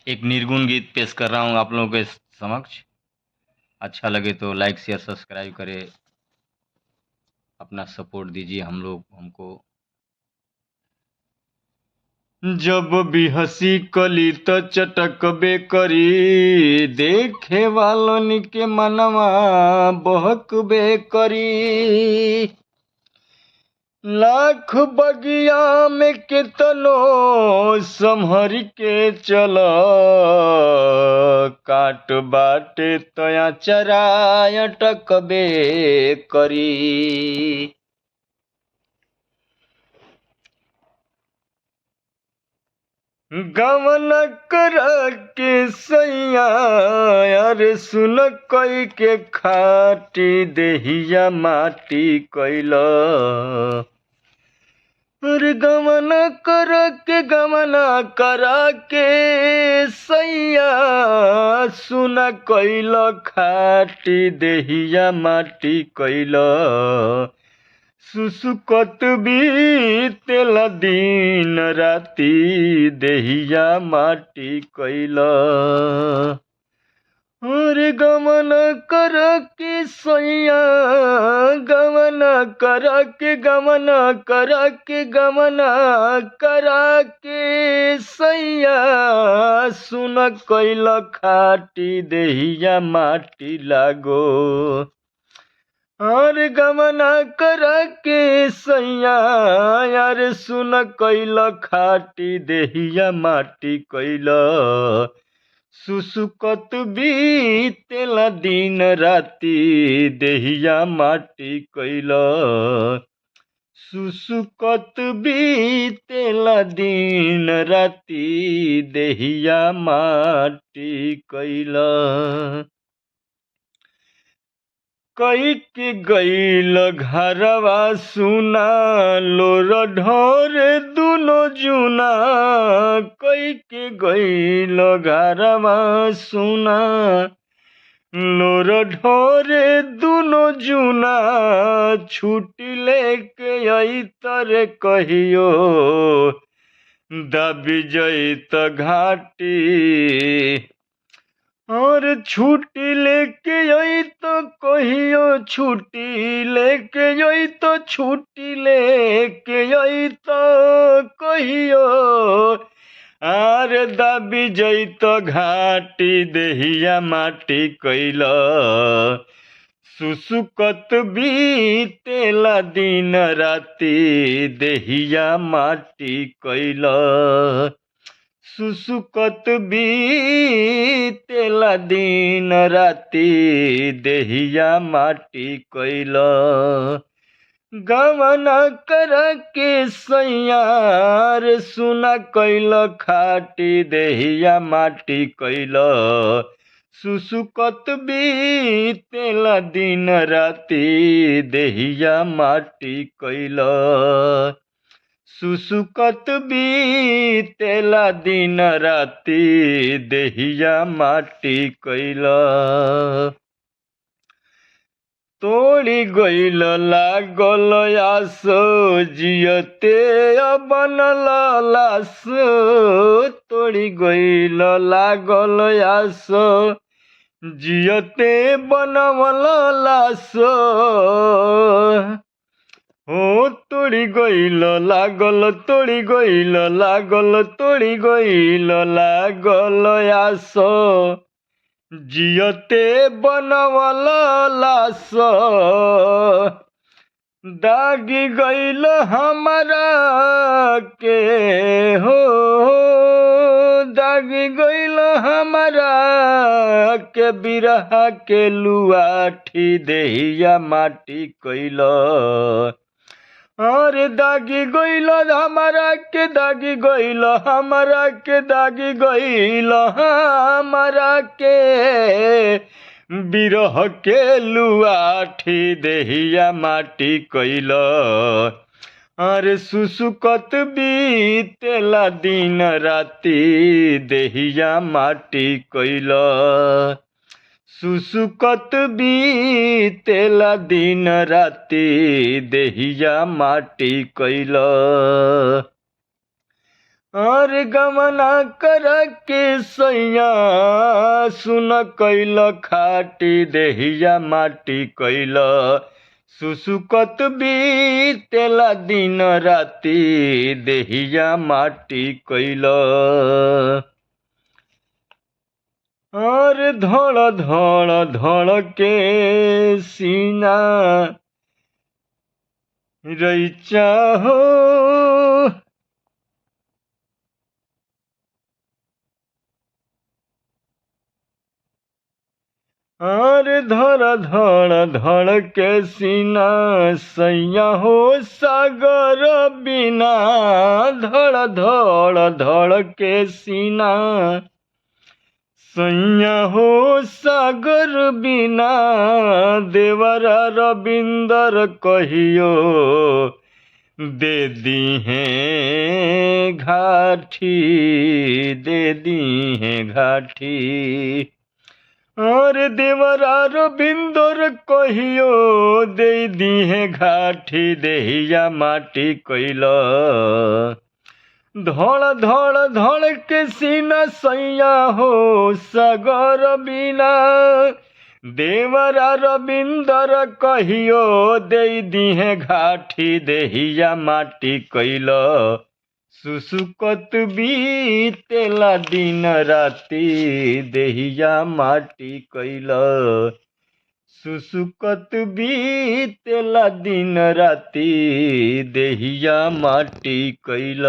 एक निर्गुण गीत पेश कर रहा हूँ आप लोगों के समक्ष। अच्छा लगे तो लाइक शेयर सब्सक्राइब करें, अपना सपोर्ट दीजिए हमको। जब भी हंसी कली त चटकबे करी, देखे वालन के मनवा बहकबे करी। लाख बगिया में केतनो संभर के चल, काट बाटे तया चराय टकबे करी। गवन कर के सैया अरे सुन कई के खाटी देहिया माटी कैला। अरे गमना करा के सैया सुन कैल खाटी देहिया माटी कैल। सुसुकत बीतेल दिन राती देहिया माटी कैल। अरे गमन कर के सैया गमना करा के सैया सुन कैल खाटी देहिया माटी लागो। और गमना कर के सैया यार सुन कैल खाटी देहिया माटी कैल। सुसुकत बीतेल दिन राती देहिया माटी कैल। सुसुकत बीतेल दिन राती देहिया माटी कैल। कई के गईल घरवा सुना लोर ढोर दुनो जुना। कई के गईल घरवा सुना लोर ढोरे दुनो जुना। छुट्टी लेके आई तरे कहियो दबी जईत घाटी। और छुट्टी लेके आई तो कहियो छुट्टी लेके आई तो कहियो आर दाबी जईत घाटी देहिया माटी कैल। सुसुकत बीतेल दिन राती देहिया माटी कैल। सुसुकत बीतेल दिन राती देहिया माटी कैल। गमना कर के सैया रे सुना कैल खाटी देहिया माटी कैल। सुसुकत बीतेल दिन राती देहिया माटी कैल। सुसुकत बीतेल दिन राती देहिया माटी कैल। तोड़ी गईल लागल आस जियते बनल लास। तोड़ी गईल लागल आस जियते बनवल लास। हो तोड़ी गईल लागल आस जियते बनवल लास। दागी गईल हमरा के हो दागी गईल हमरा के बिरहा के लुआठी देहिया माटी कैल। और दागी गईल हमरा के दागी गईल हमरा के बिरह के लुआठी देहिया माटी कैल। अरे सुसुकत बीतेल दिन राती देहिया माटी कैल। सुसुकत बीतेल दिन राती देहिया माटी कैल। और गमना कर के सैया सुन कैल खाटी देहिया माटी कैल सुसुकत बीतेला दिन राती देहिया माटी कैल और धड़ धड़ धड़ के सीना रैचा हो और धड़ धड़ धड़ के सीना सैया हो सागर बिना धड़ धड़ धड़ के सीना सैया हो सागर बिना देवरा रविंदर कहियो दे दी है घाटी दे दी है घाटी और देवरा रविंदर कहियो दे दी है घाटी देहिया माटी कैल धड़ धड़ धड़ के सीना सैया हो सागर बिना देवरा रविंदर कहियो दे दी है घाटी देहिया माटी कैल सुसुकत बीतेला दिन राती देहिया माटी कैल सुसुकत बीतेला दिन राती देहिया माटी कैल।